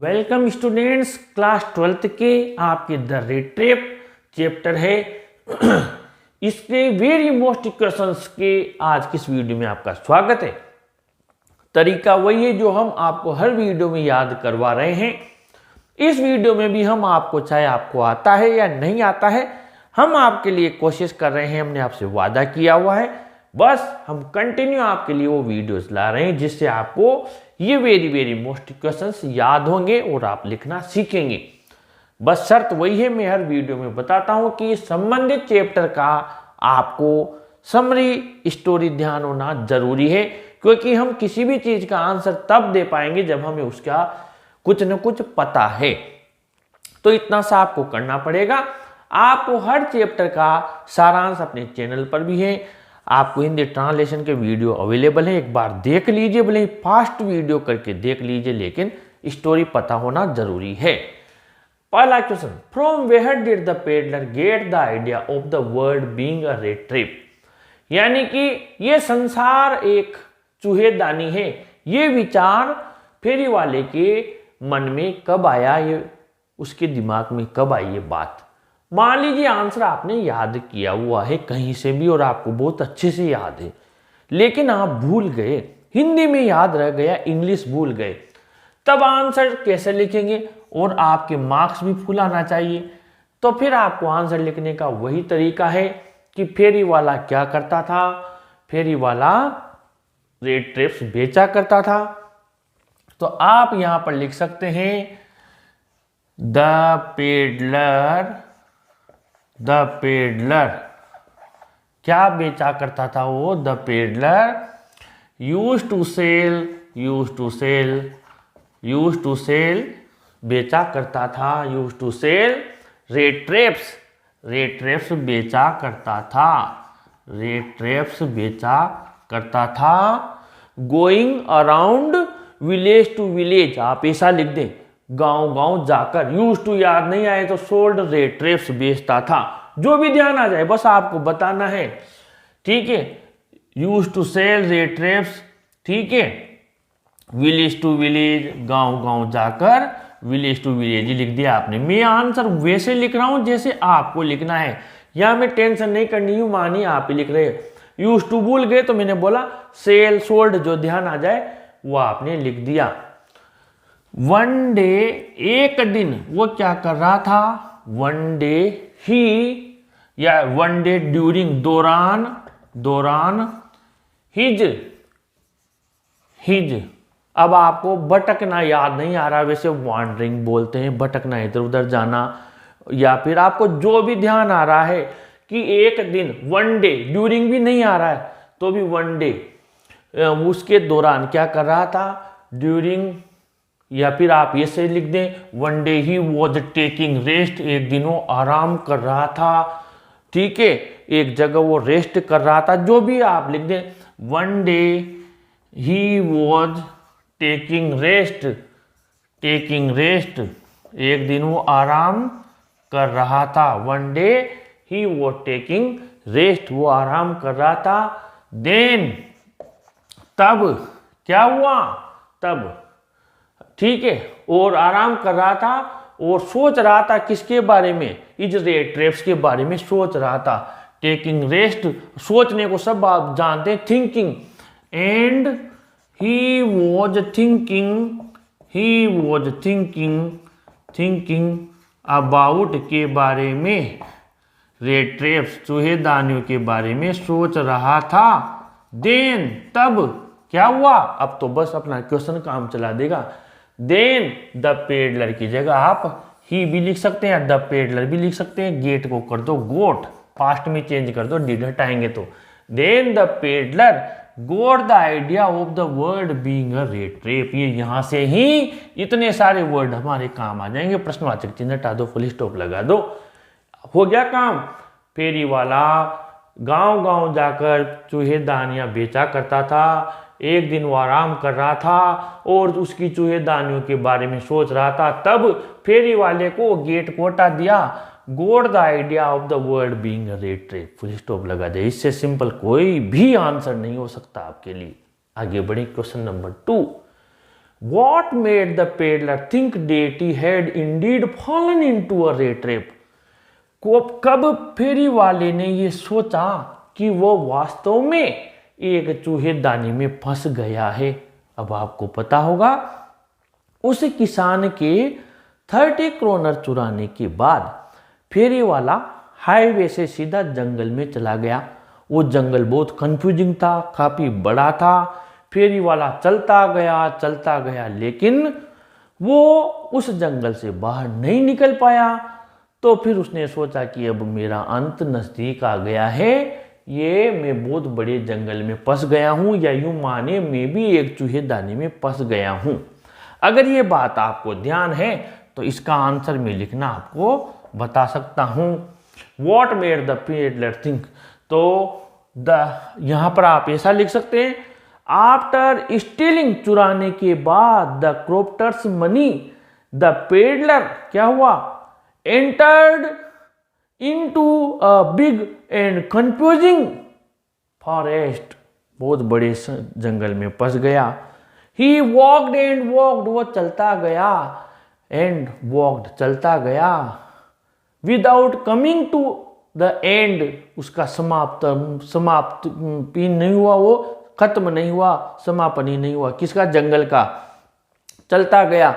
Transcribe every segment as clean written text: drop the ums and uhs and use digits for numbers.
Welcome students, class 12th के आपके the rate trap chapter है इसके वेरी मोस्ट क्वेश्चंस के आज की इस वीडियो में आपका स्वागत है। तरीका वही है जो हम आपको हर वीडियो में याद करवा रहे हैं। इस वीडियो में भी हम आपको, चाहे आपको आता है या नहीं आता है, हम आपके लिए कोशिश कर रहे हैं। हमने आपसे वादा किया हुआ है, बस हम कंटिन्यू आपके लिए वो वीडियोस ला रहे हैं जिससे आपको ये वेरी मोस्ट क्वेश्चंस याद होंगे और आप लिखना सीखेंगे। बस शर्त वही है, मैं हर वीडियो में बताता हूं कि संबंधित चैप्टर का आपको समरी स्टोरी ध्यान होना जरूरी है, क्योंकि हम किसी भी चीज का आंसर तब दे पाएंगे जब हमें उसका कुछ न कुछ पता है। तो इतना सा आपको करना पड़ेगा। आपको हर चैप्टर का सारांश अपने चैनल पर भी है, आपको हिंदी ट्रांसलेशन के वीडियो अवेलेबल है, एक बार देख लीजिए, भले ही फास्ट वीडियो करके देख लीजिए, लेकिन स्टोरी पता होना जरूरी है। पहला question, from where did the peddler get the idea of the world being a rat trap. यानी कि ये संसार एक चूहेदानी है, ये विचार फेरी वाले के मन में कब आया, ये उसके दिमाग में कब आई ये बात। मान लीजिए आंसर आपने याद किया हुआ है कहीं से भी और आपको बहुत अच्छे से याद है, लेकिन आप भूल गए, हिंदी में याद रह गया, इंग्लिश भूल गए, तब आंसर कैसे लिखेंगे और आपके मार्क्स भी फुल आना चाहिए। तो फिर आपको आंसर लिखने का वही तरीका है कि फेरी वाला क्या करता था, फेरी वाला रेट ट्रिप्स बेचा करता था। तो आप यहां पर लिख सकते हैं द पेडलर क्या बेचा करता था वो, the peddler used to sell बेचा करता था, used to sell rat traps बेचा करता था, going around village to village, आप ऐसा लिख दें, गांव जाकर, यूज टू याद नहीं आए तो सोल्ड रेट ट्रैप्स बेचता था, जो भी ध्यान आ जाए बस आपको बताना है, ठीक है। Use to sell rat traps, ठीक है, विलेज टू विलेज, गांव जाकर, विलेज टू विलेज ही लिख दिया आपने। मैं आंसर वैसे लिख रहा हूं जैसे आपको लिखना है, यहां में टेंशन नहीं करनी हूं, मानिए आप ही लिख रहे हैं। यूज टू भूल गए तो मैंने बोला सेल सोल्ड, जो ध्यान आ जाए वो आपने लिख दिया। वन डे, एक दिन वो क्या कर रहा था, वन डे ही, या वन डे ड्यूरिंग, दौरान हिज। अब आपको भटकना याद नहीं आ रहा, वैसे वॉन्डरिंग बोलते हैं, भटकना इधर उधर जाना, या फिर आपको जो भी ध्यान आ रहा है कि एक दिन, वन डे, ड्यूरिंग भी नहीं आ रहा है तो भी वन डे, उसके दौरान क्या कर रहा था, ड्यूरिंग, या फिर आप ये से लिख दें one day he was taking rest, एक दिन वो आराम कर रहा था, ठीक है, एक जगह वो रेस्ट कर रहा था, जो भी आप लिख दें, one day he was taking rest, एक दिन वो आराम कर रहा था, one day he was taking rest, वो आराम कर रहा था। देन, तब क्या हुआ, तब, ठीक है, और आराम कर रहा था और सोच रहा था किसके बारे में, इस रेट ट्रैप्स के बारे में सोच रहा था। टेकिंग रेस्ट, सोचने को सब आप जानते हैं, thinking, and he was thinking about, के बारे में, रेट ट्रैप्स चूहेदानियों के बारे में सोच रहा था। देन, तब क्या हुआ, अब तो बस अपना क्वेश्चन काम चला देगा। देन द पेडलर की जगह आप ही भी लिख सकते हैं, द पेडलर भी लिख सकते हैं, गेट को कर दो गोट, पास्ट में चेंज कर दो, डिड हटाएंगे तो। Then the peddler got the idea of the world being a rat trap, ये यहां से ही इतने सारे वर्ड हमारे काम आ जाएंगे, प्रश्नवाचक चिन्ह हटा दो, फुल स्टॉप लगा दो, हो गया काम। फेरी वाला गांव जाकर चूहेदानियां बेचा करता था, एक दिन वो आराम कर रहा था और उसकी चूहेदानियों के बारे में सोच रहा था, तब फेरी वाले को गेट को हटा दिया, गोट the idea of the world being a rat trap, full stop लगा दे। इससे सिंपल कोई भी आंसर नहीं हो सकता आपके लिए। आगे बढ़े, question number 2, What made the peddler think that he had indeed fallen into a rat trap? कब फेरी वाले ने ये सोचा कि वो वास्तव में एक चूहेदानी में फंस गया है? अब आपको पता होगा, उस किसान के 30 करोनर चुराने के बाद फेरी वाला हाईवे से सीधा जंगल में चला गया। वो जंगल बहुत कंफ्यूजिंग था, काफी बड़ा था। फेरी वाला चलता गया, लेकिन वो उस जंगल से बाहर नहीं निकल पाया। तो फिर उसने सोचा कि अब मेरा अंत नजदीक आ गया है, ये मैं बहुत बड़े जंगल में फंस गया हूं, या यूं माने मैं भी एक चूहेदानी में फंस गया हूं। अगर ये बात आपको ध्यान है तो इसका आंसर मैं लिखना आपको बता सकता हूं। What made the peddler think, तो यहां पर आप ऐसा लिख सकते हैं, आफ्टर स्टीलिंग, चुराने के बाद, द क्रॉप्टर्स मनी, द पेडलर क्या हुआ, entered into a big and confusing forest, बहुत बड़े जंगल में फंस गया। ही वॉक्ड एंड वॉक्ड, वो चलता गया, एंड वॉक्ड, चलता गया, without coming to the end, उसका समाप्ति नहीं हुआ, वो खत्म नहीं हुआ, समापन ही नहीं हुआ, किसका, जंगल का। चलता गया,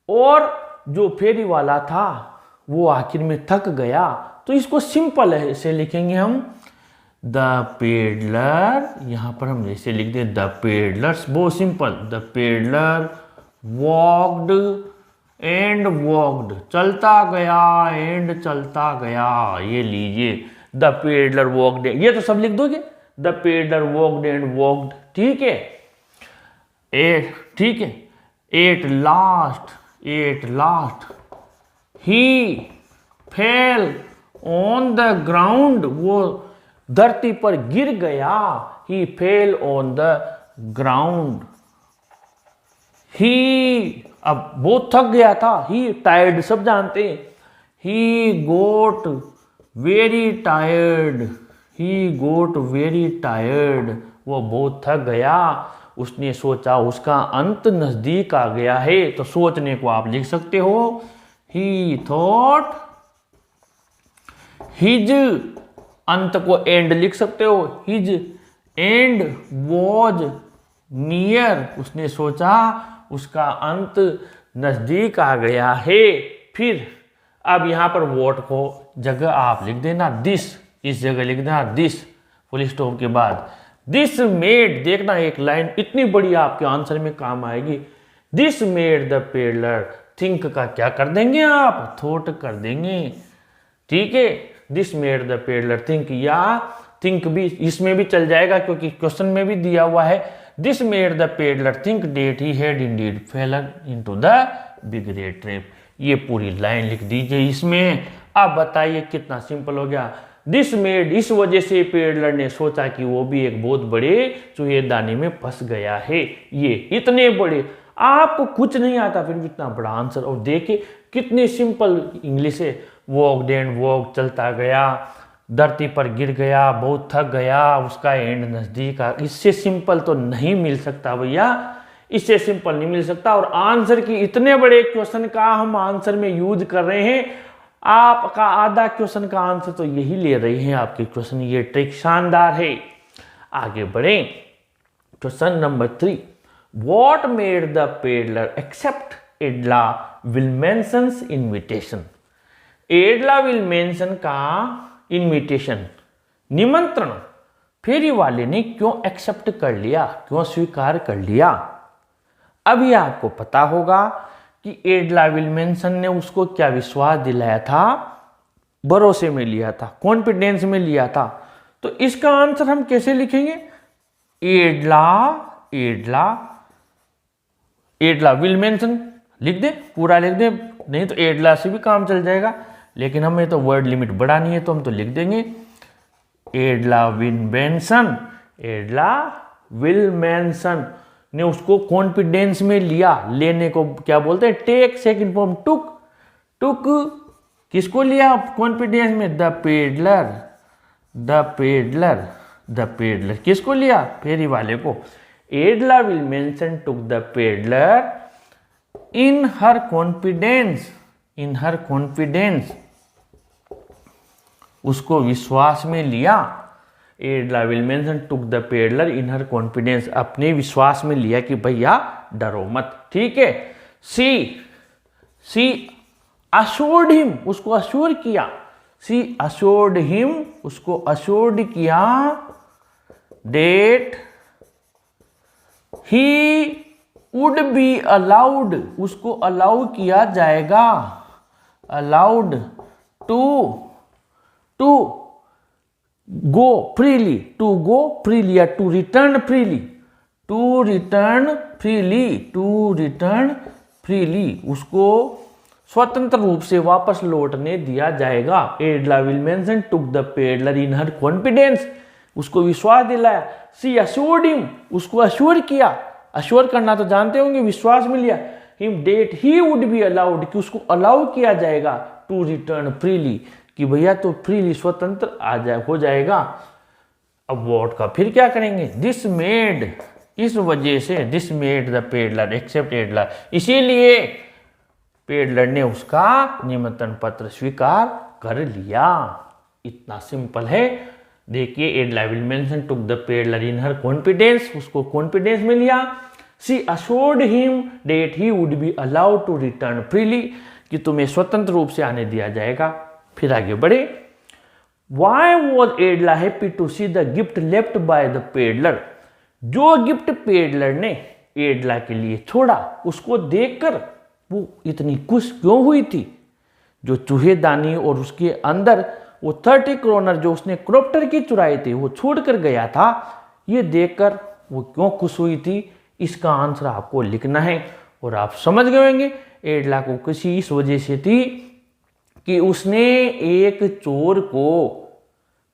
और जो फेरी वाला था वो आखिर में थक गया। तो इसको सिंपल है, इसे लिखेंगे हम द पेडलर, यहां पर हम ऐसे लिख दें द पेडलर्स, बहुत simple, the peddler walked and walked, चलता गया एंड चलता गया। ये लीजिए, द पेडलर वॉक्ड, ये तो सब लिख दोगे, the peddler walked and walked, ठीक है। ठीक है, at last he fell on the ground, वो धरती पर गिर गया। ही फेल ऑन द ग्राउंड, ही, अब बहुत थक गया था, ही टायर्ड, सब जानते हैं, ही गोट वेरी टायर्ड, ही गोट वेरी टायर्ड, वो बहुत थक गया। उसने सोचा उसका अंत नजदीक आ गया है, तो सोचने को आप लिख सकते हो, ही थॉट हिज, अंत को एंड लिख सकते हो, हिज एंड वॉज नियर, उसने सोचा उसका अंत नजदीक आ गया है। फिर अब यहां पर वॉट को जगह आप लिख देना दिस, इस जगह लिख देना दिस, फुल स्टॉप के बाद दिस मेड, देखना एक लाइन इतनी बड़ी आपके आंसर में काम आएगी। This made the peddler think का क्या कर देंगे आप, थॉट कर देंगे, ठीक है। This made the peddler think, या थिंक भी इसमें भी चल जाएगा क्योंकि क्वेश्चन में भी दिया हुआ है। This made the peddler think that he had indeed fallen into the big rat trap. ये पूरी लाइन लिख दीजिए इसमें। अब बताइए कितना सिंपल हो गया। दिस मेड, इस वजह से पेडलर ने सोचा कि वो भी एक बहुत बड़े चूहेदानी में फंस गया है। ये इतने बड़े, आपको कुछ नहीं आता फिर भी इतना बड़ा आंसर। और देखिए कितनी सिंपल इंग्लिश है। वॉक एंड वॉक, चलता गया, धरती पर गिर गया, बहुत थक गया, उसका एंड नजदीक आ। इससे सिंपल तो नहीं मिल सकता भैया, इससे सिंपल नहीं मिल सकता। और आंसर की इतने बड़े क्वेश्चन का हम आंसर में यूज कर रहे हैं, आपका आधा क्वेश्चन का आंसर तो यही ले रहे हैं आपके क्वेश्चन। ये ट्रिक शानदार है। आगे बढ़े, question number 3, what made the peddler accept Edla Willmansson's invitation. Edla Willmansson का इन्विटेशन, निमंत्रण फेरी वाले ने क्यों एक्सेप्ट कर लिया, क्यों स्वीकार कर लिया। अभी आपको पता होगा कि एडला विल्मेंसन ने उसको क्या विश्वास दिलाया था, भरोसे में लिया था, कॉन्फिडेंस में लिया था। तो इसका आंसर हम कैसे लिखेंगे, एडला विल्मेंसन लिख दे, पूरा लिख दे, नहीं तो एडला से भी काम चल जाएगा, लेकिन हमें तो वर्ड लिमिट बढ़ानी है तो हम तो लिख देंगे एडला विल्मेंसन ने उसको कॉन्फिडेंस में लिया। लेने को क्या बोलते हैं, टेक, सेकंड फॉर्म टुक, किसको लिया कॉन्फिडेंस में, द पेडलर किसको लिया, फेरी वाले को। Edla Willmansson to the peddler in her confidence, उसको विश्वास में लिया। Edla Willmansson to the peddler in her confidence, अपने विश्वास में लिया कि भैया डरो मत, ठीक है। सी अश्योर्ड हिम, उसको अश्योर किया। सी अश्योर्ड हिम, उसको अश्योर्ड किया that he would be allowed, उसको अलाउ किया जाएगा, allowed to go freely, to go freely या टू रिटर्न फ्रीली, उसको स्वतंत्र रूप से वापस लौटने दिया जाएगा। Edla Willmansson took the peddler in her confidence, उसको विश्वास दिलाया। सी अश्योर्ड हिम, उसको अश्योर किया, अश्योर करना तो जानते होंगे, विश्वास में लिया। Him that he would be allowed, कि उसको अलाउ किया जाएगा टू रिटर्न फ्रीली, कि भैया तो फ्रीली स्वतंत्र हो जाएगा। अब वोट का फिर क्या करेंगे? दिस मेड, इस वजह से this made the peddler accept Edla, इसीलिए पेडलर ने उसका निमंत्रण पत्र स्वीकार कर लिया। इतना सिंपल है। देखिए, Edla Willmansson took the peddler in her confidence, उसको कॉन्फिडेंस में लिया। She assured him that he would be allowed to return freely, कि तुम्हें स्वतंत्र रूप से आने दिया जाएगा। फिर आगे बढ़े। Why was Edla happy to see the gift left by the peddler, जो गिफ्ट पेडलर ने एडला के लिए छोड़ा, उसको देखकर वो इतनी खुश क्यों हुई थी? जो चूहेदानी और उसके अंदर वो 30 क्रोनर जो उसने क्रॉप्टर की चुराए थे वो छोड़ कर गया था, ये देखकर वो क्यों खुश हुई थी? इसका आंसर आपको लिखना है और आप समझ गए होंगे। एडला को खुशी इस वजह से थी कि उसने एक चोर को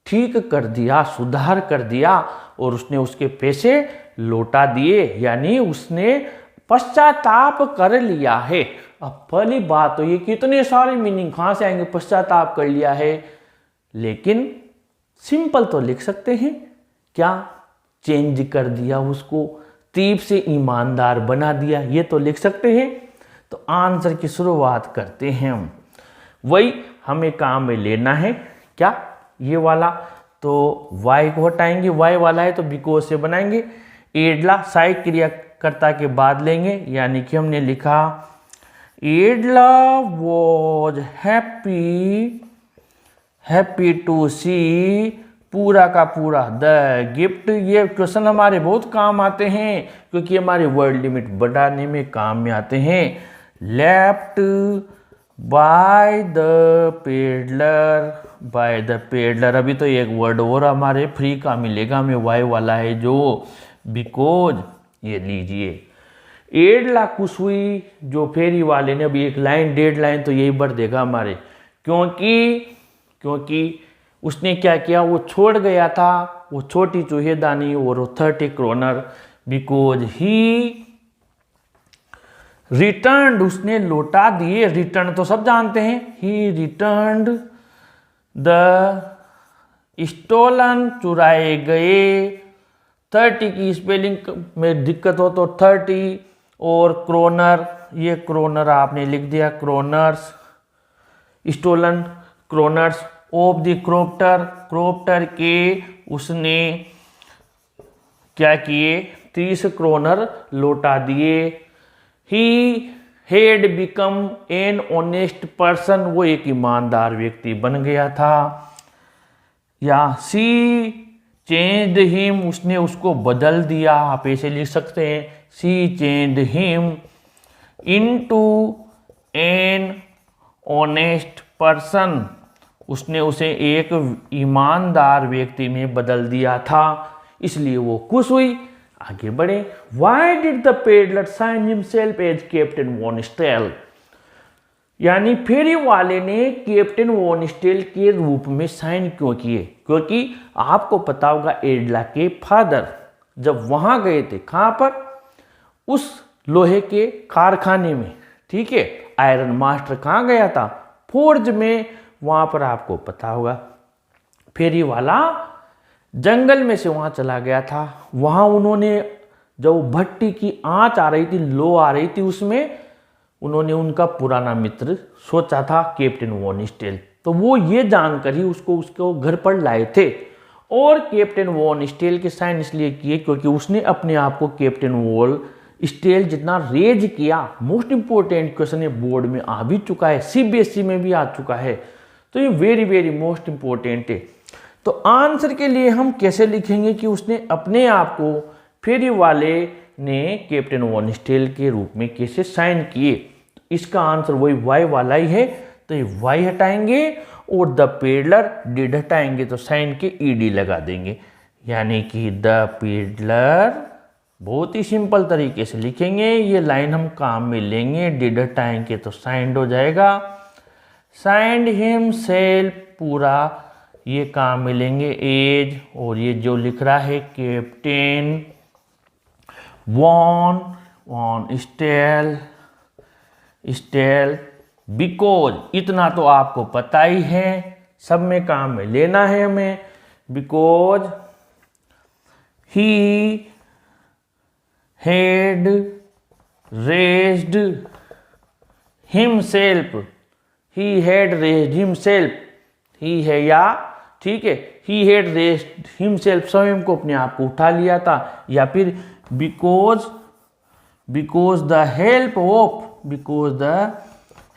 ठीक कर दिया, सुधार कर दिया और उसने उसके पैसे लौटा दिए, यानी उसने पश्चाताप कर लिया है। अब पहली बात तो ये कितने सारे मीनिंग कहाँ से आएंगे, पश्चाताप कर लिया है, लेकिन सिंपल तो लिख सकते हैं क्या? चेंज कर दिया, उसको तीब से ईमानदार बना दिया, ये तो लिख सकते हैं। तो आंसर की शुरुआत करते हैं हम। वही हमें काम में लेना है क्या? ये वाला तो वाई को हटाएंगे, वाई वाला है तो बिकॉज से बनाएंगे। एडला सहायक क्रियाकर्ता के बाद लेंगे, यानी कि हमने लिखा एडला वॉज हैप्पी टू सी, पूरा का पूरा द गिफ्ट। ये क्वेश्चन हमारे बहुत काम आते हैं क्योंकि हमारे वर्ड लिमिट बढ़ाने में काम में आते हैं। लेफ्ट बाय द पेडलर, अभी तो एक वर्ड और हमारे फ्री का मिलेगा, हमें वाई वाला है जो बिकॉज, ये लीजिए। एडला खुश हुई, जो फेरी वाले ने अभी एक लाइन, 1.5 लाइन तो यही बढ़ देगा हमारे, क्योंकि उसने क्या किया, वो छोड़ गया था वो छोटी चूहेदानी और 30 क्रोनर, बिकॉज ही रिटर्न, उसने लौटा दिए। रिटर्न तो सब जानते हैं, ही रिटर्न्ड द स्टोलन, चुराए गए। 30 की स्पेलिंग में दिक्कत हो तो 30 और क्रोनर, ये क्रोनर आपने लिख दिया, kronors, stolen kronors of the crofter के उसने क्या किए, 30 क्रोनर लौटा दिए। He had become an honest person, वो एक ईमानदार व्यक्ति बन गया था। या सी चेंज्ड हिम, उसने उसको बदल दिया, आप ऐसे लिख सकते हैं, she changed him into an honest person, उसने उसे एक ईमानदार व्यक्ति में बदल दिया था, इसलिए वो खुश हुई। आगे बढ़े। Why did the peddler sign himself as captain von Stahle, यानी फेरी वाले ने कैप्टन वॉन स्टेल के रूप में साइन क्यों किए? क्योंकि आपको पता होगा एडला के फादर जब वहां गए थे, कहां पर, उस लोहे के कारखाने में, ठीक है, आयरन मास्टर कहां गया था, फोर्ज में, वहां पर आपको पता होगा फेरी वाला जंगल में से वहां चला गया था। वहां उन्होंने जब भट्टी की आंच आ रही थी, लो आ रही थी, उसमें उन्होंने उनका पुराना मित्र सोचा था कैप्टन वॉन स्टेल, तो वो ये जानकर ही उसको घर पर लाए थे। और कैप्टन वॉन स्टेल के साइन इसलिए किए क्योंकि उसने अपने आप को कैप्टन वॉन स्टेल जितना रेज किया। मोस्ट इंपोर्टेंट क्वेश्चन ये बोर्ड में आ भी चुका है, सीबीएसई में भी आ चुका है, तो ये वेरी वेरी मोस्ट इंपोर्टेंट है। तो आंसर के लिए हम कैसे लिखेंगे कि उसने अपने आप को फेरी वाले ने कैप्टन वॉन स्टेल के रूप में कैसे साइन किए। तो इसका आंसर वही वाई वाला ही है, तो ये वाई हटाएंगे और द पेडलर डिड हटाएंगे तो साइन के ईडी लगा देंगे, यानी कि द पेडलर। बहुत ही सिंपल तरीके से लिखेंगे, ये लाइन हम काम में लेंगे, डिड हटाएंगे तो साइंड हो जाएगा, साइंड हिमसेल्फ पूरा ये काम में लेंगे एज, और ये जो लिख रहा है कैप्टन वॉन स्टेल बिकॉज, इतना तो आपको पता ही है, सब में काम में लेना है हमें। Because he had raised himself, he had raised himself, he है या ठीक है, he had raised himself, स्वयं को अपने आप को उठा लिया था, या फिर because the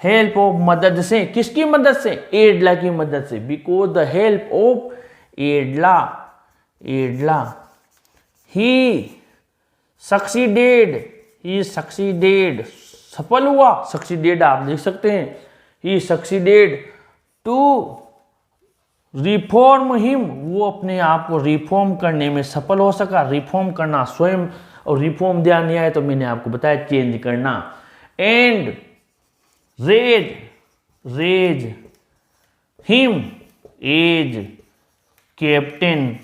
help of मदद से, किसकी मदद से, एडला की मदद से, because the help of एडला he succeeded, सफल हुआ, सक्सीडेड आप लिख सकते हैं, ही सक्सीडेड टू रिफॉर्म हिम, वो अपने आप को रिफॉर्म करने में सफल हो सका। रिफॉर्म करना स्वयं, और रिफॉर्म ध्यान नहीं आया तो मैंने आपको बताया चेंज करना। And raise him as captain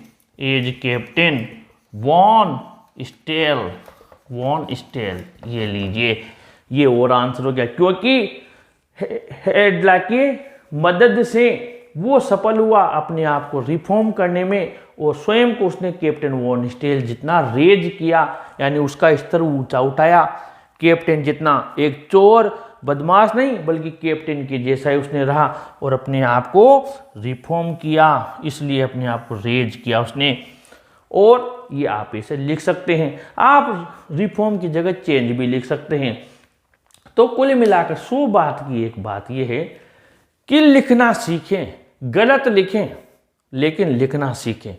von Stahle, ये लीजिए, ये और आंसर हो गया, क्योंकि हेडला की मदद से वो सफल हुआ अपने आप को रिफॉर्म करने में, और स्वयं को उसने कैप्टन वॉन स्टेल जितना रेज किया, यानी उसका स्तर ऊंचा उठाया। कैप्टन जितना, एक चोर बदमाश नहीं बल्कि कैप्टन के जैसा ही उसने रहा और अपने आप को रिफॉर्म किया, इसलिए अपने आप को रेज किया उसने। और ये आप इसे लिख सकते हैं, आप रिफॉर्म की जगह चेंज भी लिख सकते हैं। तो कुल मिलाकर 100 बात की एक बात यह है कि लिखना सीखें, गलत लिखें लेकिन लिखना सीखें।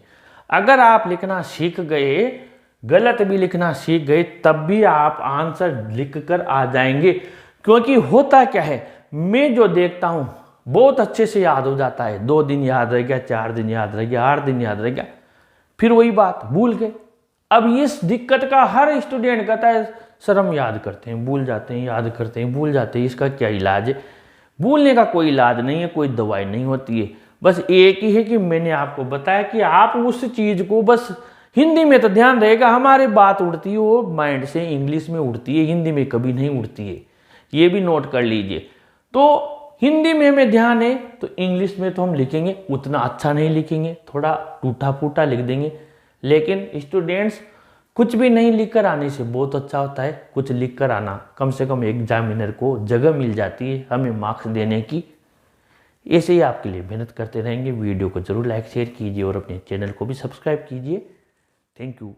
अगर आप लिखना सीख गए, गलत भी लिखना सीख गए, तब भी आप आंसर लिख कर आ जाएंगे। क्योंकि होता क्या है, मैं जो देखता हूं बहुत अच्छे से याद हो जाता है, 2 दिन याद रह गया, 4 दिन याद रह गया, 8 दिन याद रह गया, फिर वही बात भूल गए। अब इस दिक्कत का हर स्टूडेंट कहता है सर हम याद करते हैं भूल जाते हैं, याद करते हैं भूल जाते हैं, इसका क्या इलाज है? भूलने का कोई इलाज नहीं है, कोई दवाई नहीं होती है। बस एक ही है कि मैंने आपको बताया कि आप उस चीज को बस हिंदी में तो ध्यान रहेगा, हमारी बात उड़ती है वो माइंड से इंग्लिश में उड़ती है, हिंदी में कभी नहीं उड़ती है, ये भी नोट कर लीजिए। तो हिंदी में हमें ध्यान है तो इंग्लिश में तो हम लिखेंगे उतना अच्छा नहीं लिखेंगे, थोड़ा टूटा फूटा लिख देंगे। लेकिन स्टूडेंट्स कुछ भी नहीं लिख कर आने से बहुत अच्छा होता है, कुछ लिख कर आना, कम से कम एग्जामिनर को जगह मिल जाती है हमें मार्क्स देने की। ऐसे ही आपके लिए मेहनत करते रहेंगे। वीडियो को जरूर लाइक शेयर कीजिए और अपने चैनल को भी सब्सक्राइब कीजिए। Thank you.